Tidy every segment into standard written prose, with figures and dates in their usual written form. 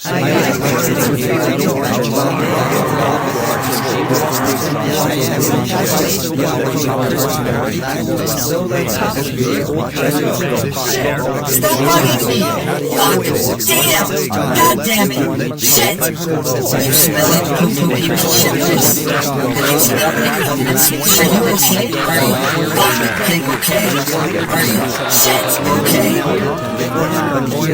God damn it! Shit! You smell it? Are you okay? Are you okay? Are you shit? Okay? You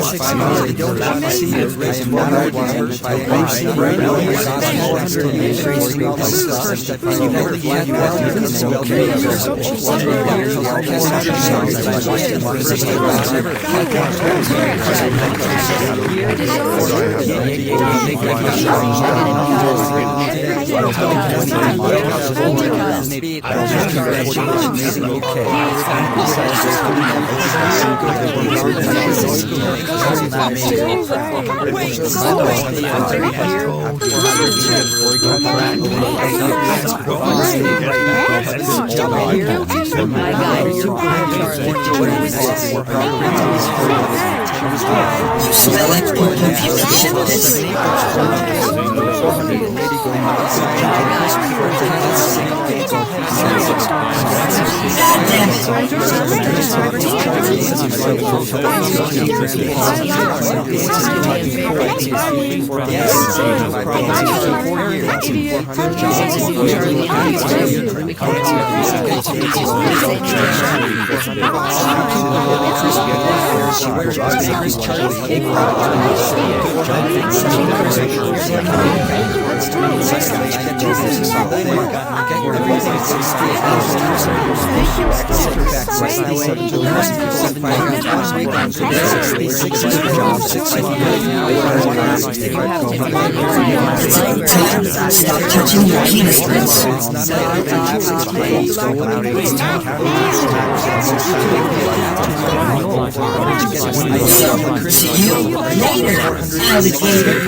smell it? God damn it! Stop touching your penis, Prince. See you later, alligator.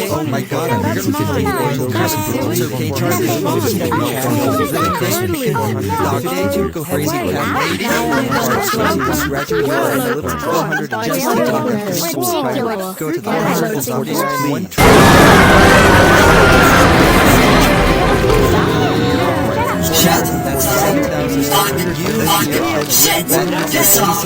Oh my God, I'm here to go crazy. Go to the 141 Shut fuck shit this off.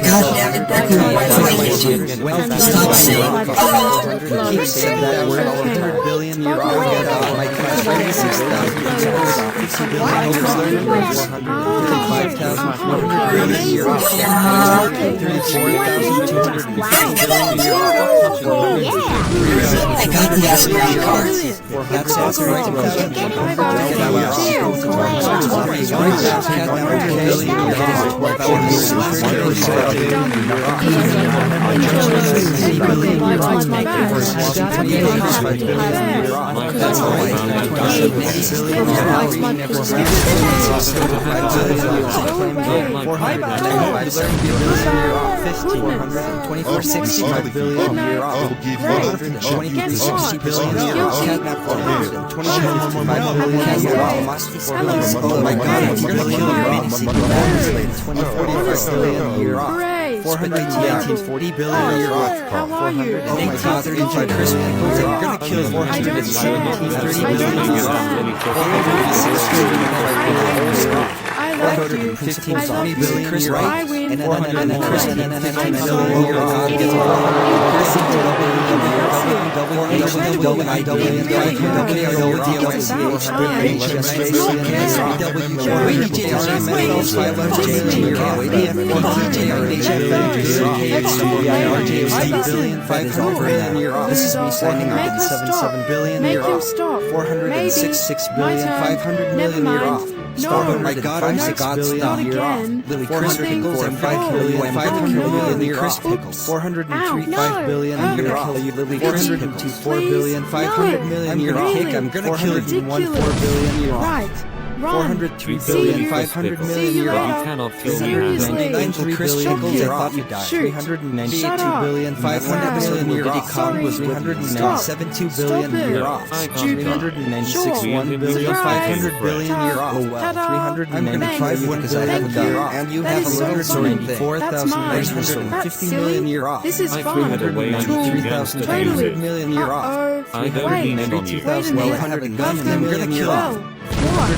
God damn it, that girl, why do I hate you? Stop saying, keep saying that word 100 billion year off. My class 50 billion years later, 5,400 billion year off. 34,250 billion year off. I got the aspirin card. That's aspirin Oh my God, I'm gonna kill your agency. 2045 year off. 418 billion year off. 418 Chris people. You're gonna kill 417 30 billion year off. 460 billion year off. 415 billion year off. I win. And then I'm Chris fine. and then I'm $10 fine. million year off. Idiot. This is me signing up at 77 billion Make year him off. stop. 466 Maybe. billion, My turn. 500 million Never year mind. off. No. Oh my God, I'm No. 6 billion Not year off. again. Lily Nothing. 5 billion, 5 Oh, billion no. year off. Oops. 403 Ow, 5 billion no. year Perfect. off. You Lily Fidget. 404 Please. billion, 500 No. million I'm year off. really I'm gonna kill you. 1 ridiculous. 4 billion year off. Right. Run. 403 See billion, you. 500 See million you year later. off. You cannot kill me. Seriously. 99 Chris Shock Pickles, it. I thought you died. Shoot. 398 Shut 2 up. billion, 500 Right. million year Sorry. off. Kong was 397 2 billion Stop it. year off. I can't. 396 Sure. 1 billion, Surprise. 500 billion year off. Ta- Oh well, ta-da. 395 Thanks. 1 Thank billion you. year off. And you That have is so funny. 194,950 That's million silly. year off. This is I fun. threw it away on Cool. 3,300 million year off. Uh-oh. I don't Wait. need it on you. Wait a minute. 190 million year off. Well, what?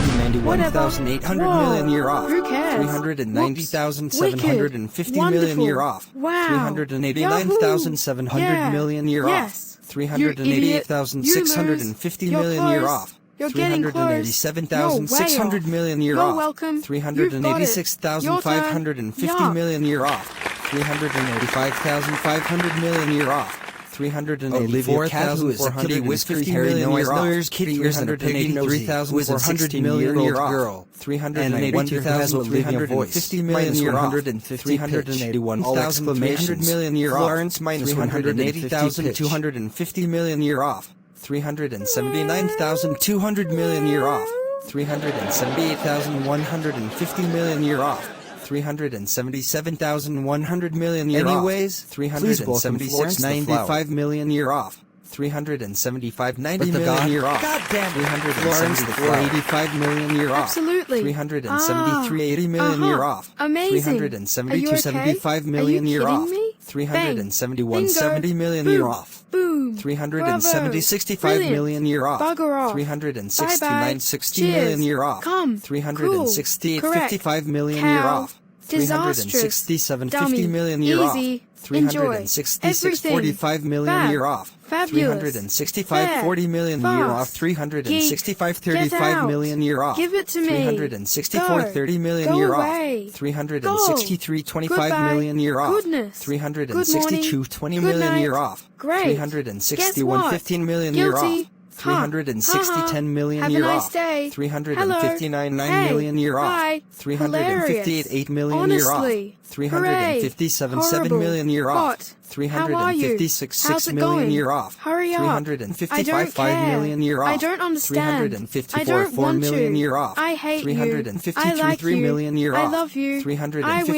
191,800 million year off. Who cares? 390,750 million Wonderful. year off. Wow. 389,700 Yeah. million year Yes. off. 388,650 You lose. million You're year close. off. You're getting close. 387,600 You're way million year You're off. welcome. 386,550 million year off. 385,500 million year off. 384,450 million year off. 383,400 million year off. 381,350 million year off. 381,300 million year off. Florence minus 180,250 million year off. 379,200 million year off. 378,150 million year off. 377,100 million year off. Anyways, 376,95 million year off. 375,90 million year off. God damn it. 374,85 million year off. Absolutely. 373,80 million year off. Amazing. 372,75 million year Are you off. kidding me? 371,70 million Bingo. year off. Boom. 365 million year off. Bugger off. 369,60 Bye-bye. million year off. Come. 368,55 million Cool. year Cow. off. Disastrous. 367,50 Dummy. million year off. Easy. 366,45 million Fab. year off. Fabulous. 365,40 million Fair. year Fast. off. 365,35 Get million year off. Give it to me. 364,30 million Go year away. off. 363,25 Goodbye. million year off. Goodness. 362,20 Good million night. year off. Great. 361,15 million year off. Guilty. 360,10 million Have year a nice off. day. 359,9 million year off. Hi. 358,8 million year off. Honestly. 357,7 million year off. Hot. How are you? 356,6 How's it million going? year off. Hurry up. I don't 355,5 care. million year off. I don't understand. I 354,4 don't want million to. year off. I hate you. 352,3 I like you. million year I off. love you. 352,2 I win.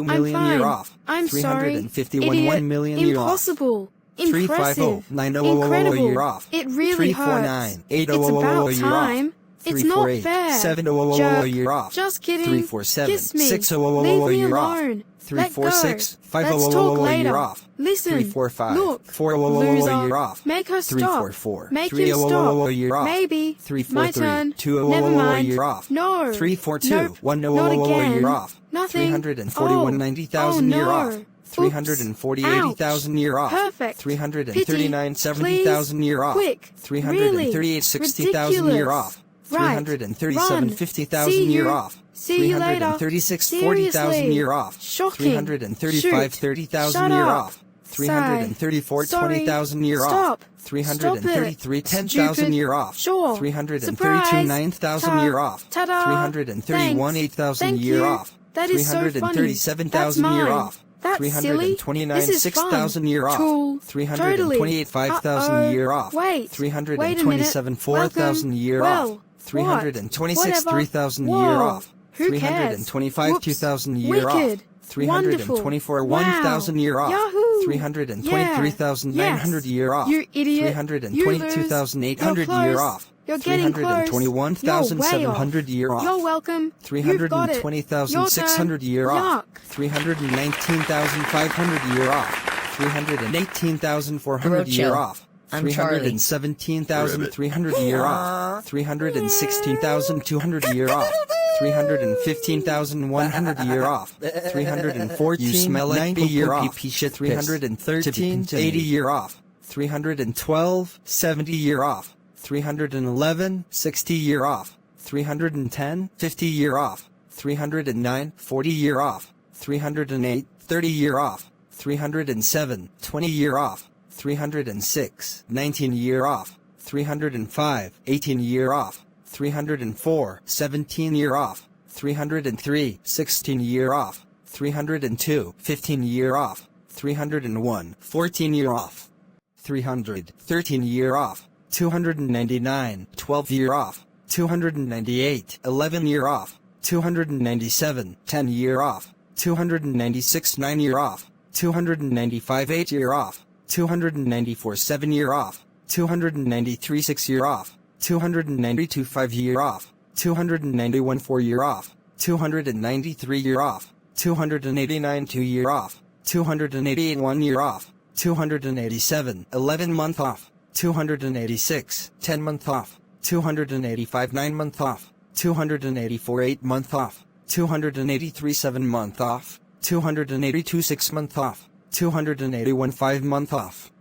million I'm year fine. off. I'm sorry. 351,1 Idiot. million year off. Impossible. Impressive. 350,900 Incredible. year off. It really hurts. 349,800 It's about year off. time. It's not fair. 700 Jerk. year off. Just kidding. 347, Kiss me. 600 Leave me year off. alone. 346, Let go. 500 Let's talk later. year off. Listen. 345, Look. 400 Loser. year off. Make her stop. 344, Make him 300 stop. year off. Maybe. 343, My turn. 200 Never mind. year off. No. 342, Nope. 100 Not again. year off. Nothing. 341, 90,000 year no. off. Oops. 340, Ouch. 80,000 year off. Perfect. 339, Pity. 70,000 year off. Quick. 338, 60,000 year off. Right. 337, Run. 50,000 See year you. off. See you later. 336, 40,000 year off. Shocking. 335, Shoot. 30,000 Shut year up. off. 334, Sorry. 20,000 year off. Stop. 333, Stop it. 10,000 Stupid. year off. Sure. 332, Surprise. 9,000 year off. Ta-da. 331, Thanks. 8,000 Thank year you. off. That is so funny. 337,000 That's year mine. off. That's silly. 329, This is 6,000 fun. year off. Tool. 328, 5,000 year off. Wait. 327, 4,000 year Welcome. off. 326, Whatever. 3,000 Whoa. year off. Who cares? 325, Whoops. 2,000 year off. Wicked. 324, Wonderful. 1,000 year off. Yahoo. 323,900 Yeah. year off. You idiot. 322,800 You're year close. off. You're getting close. 321,700 year off. You're welcome. You've got it. 320,600 Your year turn. off. Yuck. 319,500 year off. 318,400 year Roadshow. off. I'm Charlie. 317,300 year off. 316,200 year off. 315,100 year off. 314 you smell like 90 year off. 313 80 year off. 312 70 year off. 311 60 year off. 310 50 year off. 309 40 year off. 308 30 year off. 307 20 year off. 306 19 year off. 305 18 year off. 304 17 year off. 303 16 year off. 302 15 year off. 301 14 year off. 300 13 year off. 299 12 year off. 298 11 year off. 297 10 year off. 296 9 year off. 295 8 year off. 294 7 year off. 293 6 year off. 292 5 year off. 291 4 year off. 293 year off. 289 2 year off. 288 1 year off. 287 11 month off. 286 10 month off. 285 9 month off. 284 8 month off. 283 7 month off. 282 6 month off. 281 5 month off.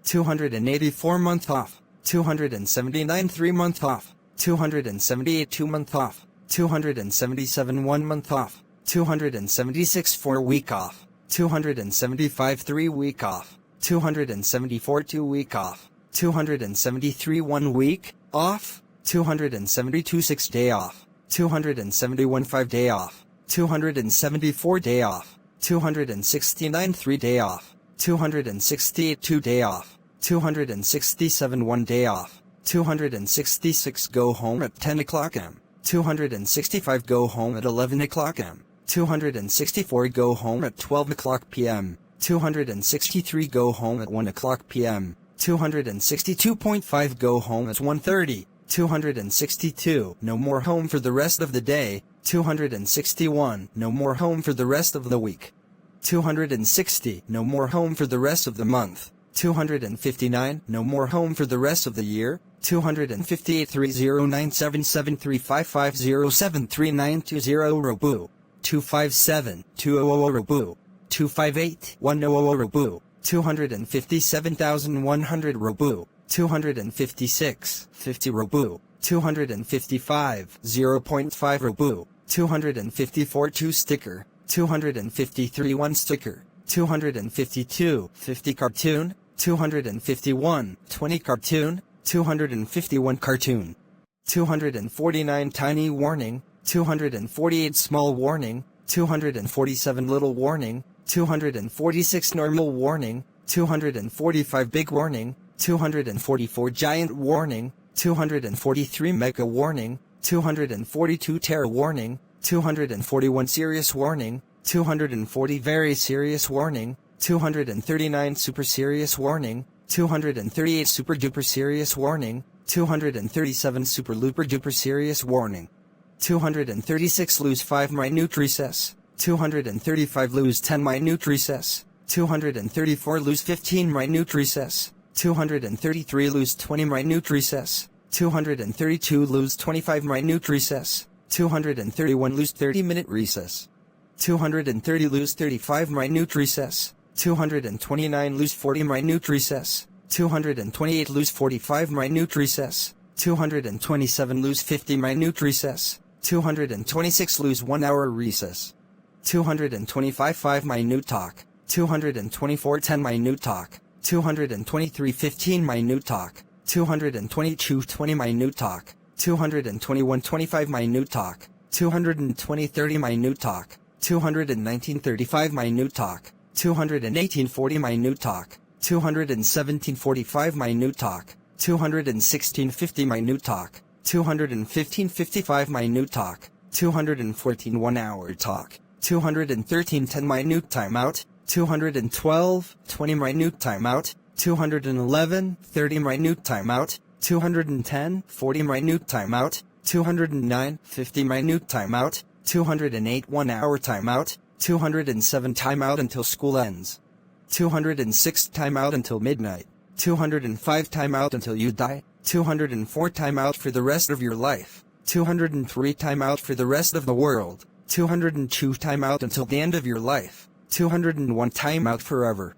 284 month off. 279 3 month off. 278 2 month off. 277 1 month off. 276 4 week off. 275 3 week off. 274 2 week off. 273 1 week off. 272 6 day off. 271 5 day off. 274 day off. 269 3 day off. 268 2 day off. 267 1 day off. 266 go home at 10 o'clock am. 265 go home at 11 o'clock am. 264 go home at 12 o'clock p.m. 263 go home at 1 o'clock p.m. 262.5 go home at 1:30. 262 no more home for the rest of the day. 261 no more home for the rest of the week. 260 no more home for the rest of the month. 259 no more home for the rest of the year. 258 30977355073920 Robu. 257 200 Robu. 258 100 Robu. 257,100 Robu. 256 50 Robu. 255 0.5 Robu. 254 2 sticker. 253 1 sticker. 252 50 cartoon. 251 20 cartoon. 251 cartoon. 249 tiny warning. 248 small warning. 247 little warning. 246 normal warning. 245 big warning. 244 giant warning. 243 mega warning. 242 terror warning. 241 serious warning. 240 very serious warning. 239 super serious warning. 238 super duper serious warning. 237 super looper duper serious warning. 236 lose 5 minute recess. 235 lose 10 minute recess. 234 lose 15 minute recess. 233 lose 20 minute recess. 232 lose 25 minute recess. 231 lose 30-minute recess. 230 lose 35 minute recess. 229 lose 40 minute recess. 228 lose 45 minute recess. 227 lose 50 minute recess. 226 lose 1 hour recess. 225 5 minute talk. 224 10 minute talk. 223 15 minute talk. 222 20 minute talk. 221 25 minute talk. 220 30 minute talk. 219 35 minute talk. 218 40 minute talk. 217 45 minute talk. 216 50 minute talk. 215 55 minute talk. 214 1 hour talk. 213 10 minute timeout. 212 20 minute timeout. 211 30 minute timeout. 210 40 minute timeout. 209 50 minute timeout. 208 1 hour timeout. 207 timeout until school ends. 206 timeout until midnight. 205 timeout until you die. 204 timeout for the rest of your life. 203 timeout for the rest of the world, 202 timeout until the end of your life, 201 timeout forever,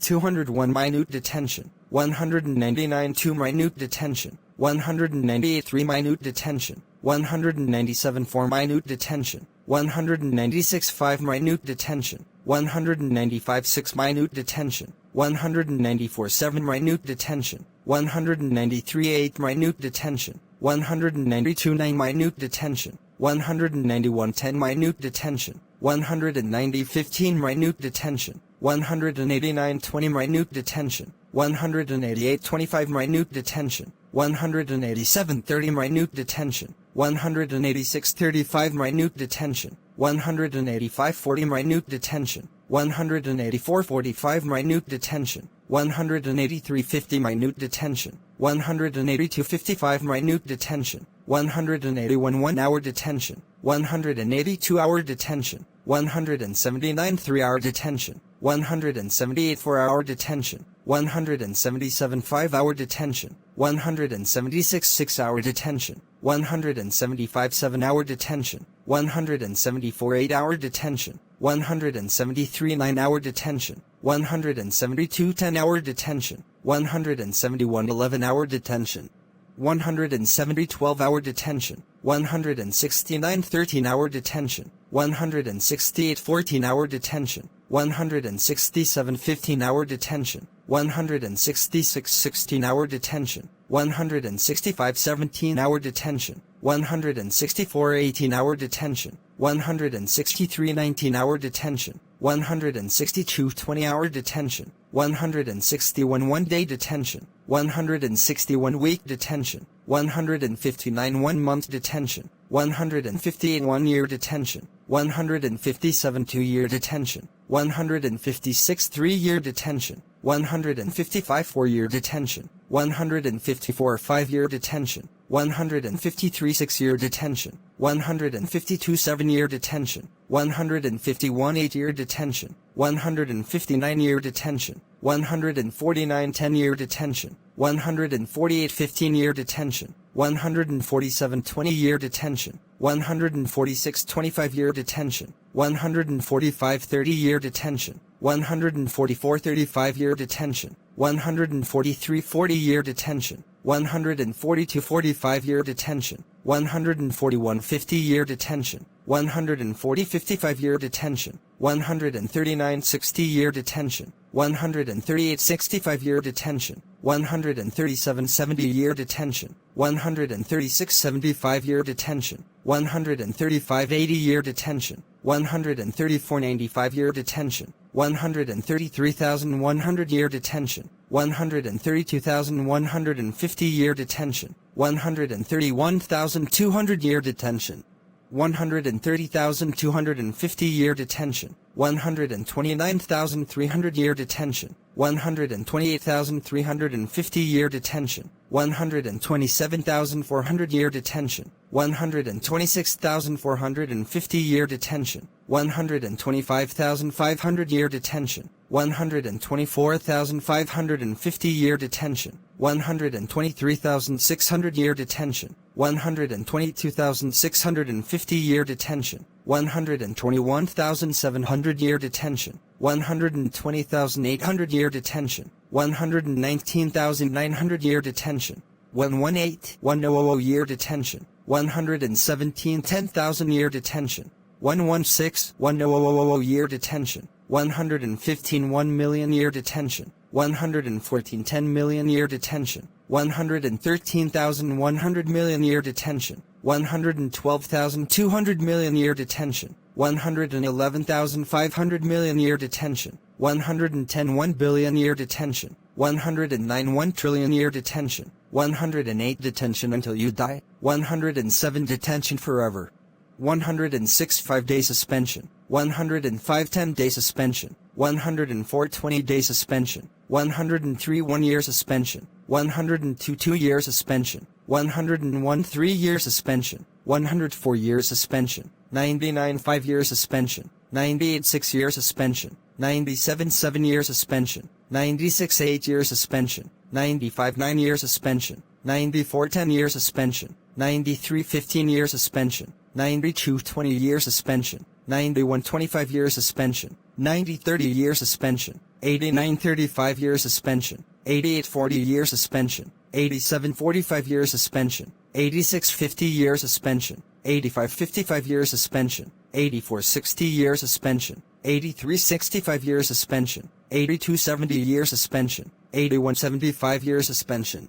201 minute detention, 199 2 minute detention, 198 3 minute detention, 197 4 minute detention, 196 5 minute detention, 195 6 minute detention, 194 7 minute detention, 193 8 minute detention, 192 9 minute detention, 191 10 minute detention, 190 15 minute detention, 189 20 minute detention, 188 25 minute detention, 187 30 minute detention, 186 35 minute detention, 185 40 minute detention, 184 45 minute detention, 183 50 minute detention, 182 55 minute detention, 181 1 hour detention, 182 hour detention, 179 3 hour detention, 178 4 hour detention, 177 5 hour detention, 176 6 hour detention, 175 7 hour detention, 174 8 hour detention, 173 9 hour detention, 172 10 hour detention, 171 11 hour detention, 170 12 hour detention, 169 13 hour detention, 168 14 hour detention, 167 15 hour detention, 166 16 hour detention, 165 17 hour detention, 164 18 hour detention, 163 19 hour detention, 162 20 hour detention, 161 1 day detention, 161 week detention, 159 1 month detention, 158 1 year detention, 157 2 year detention, 156 3 year detention, 155 4 year detention, 154 5 year detention, 153 6 year detention, 152 7 year detention, 151 8 year detention, 159 year detention, 149 10 year detention, 148 15 year detention, 147 20 year detention, 146 25 year detention, 145 30 year detention, 144 35 year detention, 143 40 year detention, 142 45 year detention, 141 50 year detention, 140 55 year detention, 139 60 year detention, 138 65 year detention, 137 70 year detention, 136 75 year detention, 135 80 year detention, 134 95 year detention, 133,100 year detention, 132,150 year detention, 131,200 year detention, 130,250 year detention, 129,300 year detention, 128,350 year detention, 127,400 year detention, 126,450 year detention, 125,500 year detention, 124,550 year detention, 123,600 year detention, 122,650 year detention, 121,700 year detention, 120,800 year detention, 119,900 year detention, 118,100 year detention, 117 10,000 year detention, 116,100 year detention, 115 1 million year detention, 114 10 million year detention, 113,100 million year detention, 112,200 million year detention, 111,500 million year detention, 110 1 billion year detention, 109 1 trillion year detention, 108 detention until you die, 107 detention forever, 106 5-day suspension, 105 10-day suspension, 104 20-day suspension, 103 1-year suspension, 102 2-year suspension, 101 3-year suspension, 104 year suspension, 99 5-year suspension, 98 6-year suspension, 97 7-year suspension, 96 8-year suspension, 95 9-year suspension, 94 10-year suspension, 93 15-year suspension, 92 20-year suspension, 91 25-year suspension, 90 30-year suspension, 89 35-year suspension, 88 40-year suspension, 87 45-year suspension, 86 50-year suspension, 85 55-year suspension, 84 60-year suspension, 83 65-year suspension, 82 70-year suspension, 81 75-year suspension,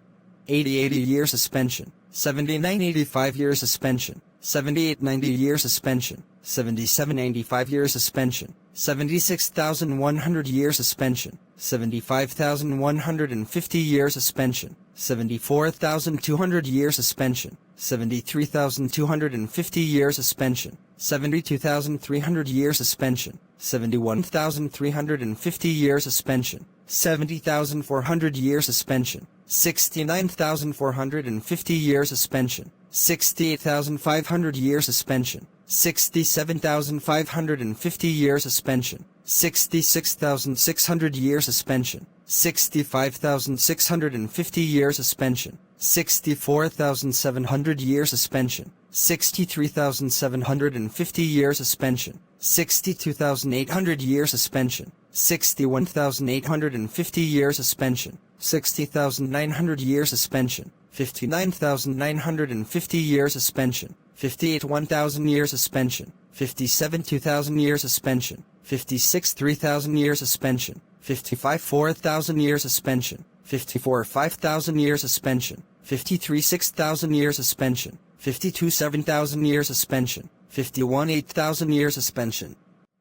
80 80-year suspension, 79 85-year suspension, 78 90-year suspension, 77 95-year suspension, 76,100-year suspension, 75,150-year suspension, 74,200-year suspension, 73,250-year suspension, 72,300-year suspension, 71,350-year suspension, 70,400-year suspension, 69,450-year suspension, 68,500-year suspension, 67,550-year suspension, 66,600-year suspension, 65,650-year suspension, 64,700-year suspension, 63,750-year suspension, 62,800-year suspension, 61,850-year suspension, 60,900-year suspension, 59,950-year suspension, 58 1,000-year suspension, 57 2,000-year suspension, 56 3,000-year suspension, 55 4,000-year suspension, 54 5,000-year suspension, 53 6,000-year suspension, 52 7,000-year suspension, 51 8,000-year suspension,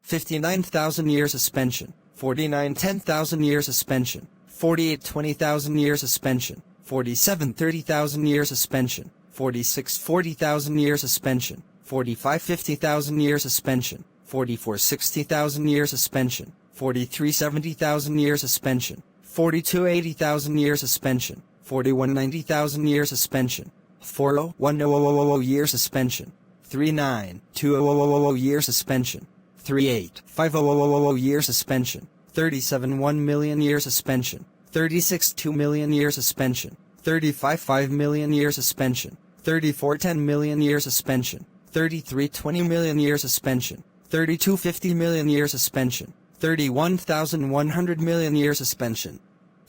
59,000-year suspension, 49 10,000-year suspension, 48 20,000-year suspension, 47 30,000-year suspension, 46 40,000-year suspension, 45 50,000-year suspension, 44 60,000-year suspension, 43 70,000-year suspension, 42 80,000-year suspension, 41 90,000-year suspension, 40 1,000-year suspension, 39 2,000-year suspension, 38 5,000-year suspension, 37 1,000,000-year suspension, 36 2,000,000-year suspension, 35 5,000,000-year suspension, 34 10,000,000-year suspension, 33 20,000,000-year suspension, 32 50,000,000-year suspension, 31,100,000,000-year suspension,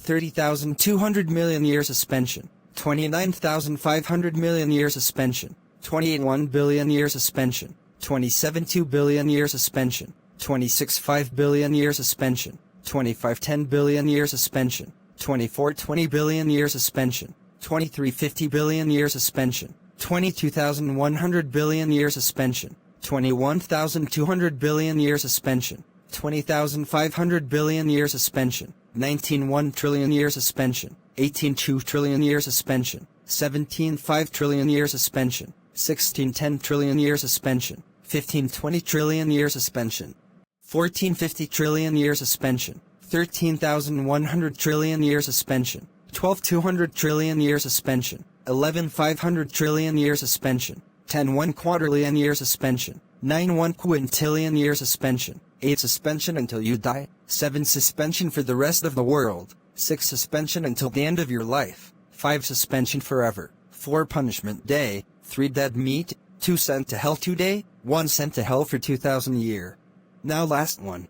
30,200,000,000-year suspension, 29,500,000,000-year suspension, 28 1,000,000,000-year suspension, 27 2,000,000,000-year suspension, 26 5,000,000,000-year suspension, 25 10,000,000,000-year suspension, 24 20,000,000,000-year suspension, 23 50,000,000,000-year suspension, 22,100,000,000,000-year suspension, 21,200,000,000,000-year suspension, 20,500,000,000,000-year suspension, 19 1,000,000,000,000-year suspension, 18 2,000,000,000,000-year suspension, 17 5,000,000,000,000-year suspension, 16 10,000,000,000,000-year suspension, 15 20,000,000,000,000-year suspension, 14 50,000,000,000,000-year suspension, 13,100,000,000,000,000-year suspension, 12 200,000,000,000,000-year suspension, 11 500,000,000,000,000-year suspension, 10 1,000,000,000,000-year suspension, 9 1,000,000,000,000-year suspension, 8 suspension until you die, 7 suspension for the rest of the world, 6 suspension until the end of your life, 5 suspension forever, 4 punishment day, 3 dead meat, 2 sent to hell today, 1 sent to hell for 2,000 year. Now last one.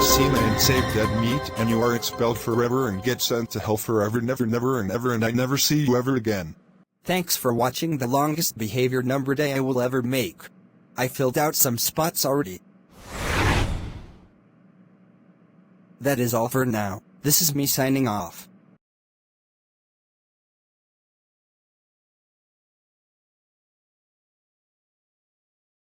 Semen and save dead meat, and you are expelled forever and get sent to hell forever, never, never, and ever, and I never see you ever again. Thanks for watching the longest behavior number day I will ever make. I filled out some spots already. That is all for now. This is me signing off.